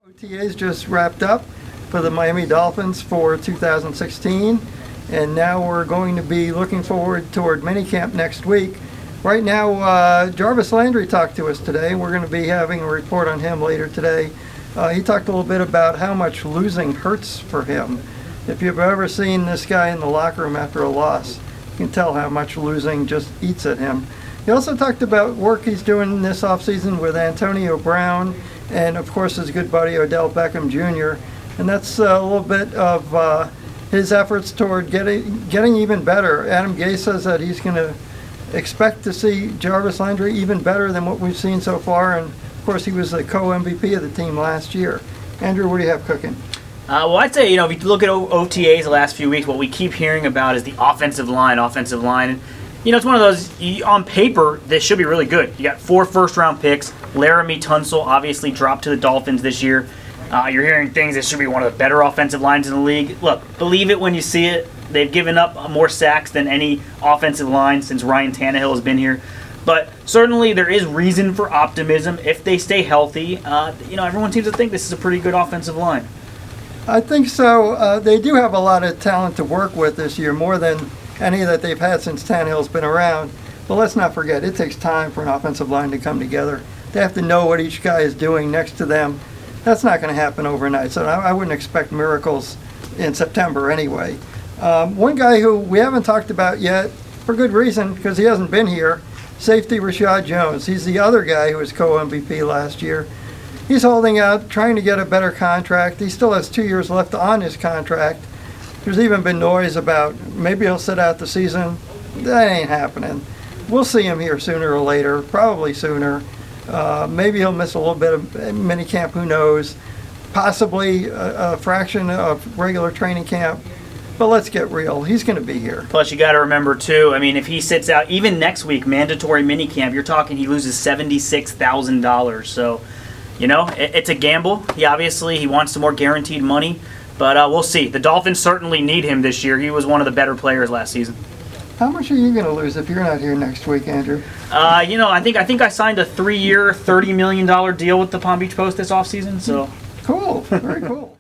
OTAs just wrapped up for the Miami Dolphins for 2016, and now we're going to be looking forward toward minicamp next week. Right now, Jarvis Landry talked to us today. We're going to be having a report on him later today. He talked a little bit about how much losing hurts for him. If you've ever seen this guy in the locker room after a loss, you can tell how much losing just eats at him. He also talked about work he's doing this offseason with Antonio Brown and, of course, his good buddy Odell Beckham Jr. And that's a little bit of his efforts toward getting even better. Adam Gase says that he's going to expect to see Jarvis Landry even better than what we've seen so far. And, of course, he was the co-MVP of the team last year. Andrew, what do you have cooking? Well, I'd say, if you look at OTAs the last few weeks, what we keep hearing about is the offensive line. And, it's one of those, on paper, this should be really good. You got 4 first-round picks. Laramie Tunsil obviously dropped to the Dolphins this year. You're hearing things that should be one of the better offensive lines in the league. Look, believe it when you see it. They've given up more sacks than any offensive line since Ryan Tannehill has been here. But certainly there is reason for optimism if they stay healthy. Everyone seems to think this is a pretty good offensive line. I think so. They do have a lot of talent to work with this year, more than any that they've had since Tannehill's been around. But let's not forget, it takes time for an offensive line to come together. They have to know what each guy is doing next to them. That's not going to happen overnight, so I wouldn't expect miracles in September anyway. One guy who we haven't talked about yet, for good reason, because he hasn't been here, safety Rashad Jones. He's the other guy who was co-MVP last year. He's holding out, trying to get a better contract. He still has 2 years left on his contract. There's even been noise about maybe he'll sit out the season. That ain't happening. We'll see him here sooner or later, probably sooner. Maybe he'll miss a little bit of minicamp, who knows. Possibly a fraction of regular training camp. But let's get real. He's going to be here. Plus, you got to remember, too, if he sits out, even next week, mandatory minicamp, you're talking he loses $76,000. So, it's a gamble. He wants some more guaranteed money. But we'll see. The Dolphins certainly need him this year. He was one of the better players last season. How much are you going to lose if you're not here next week, Andrew? I think I signed a 3-year, $30 million deal with the Palm Beach Post this offseason. So cool. Very cool.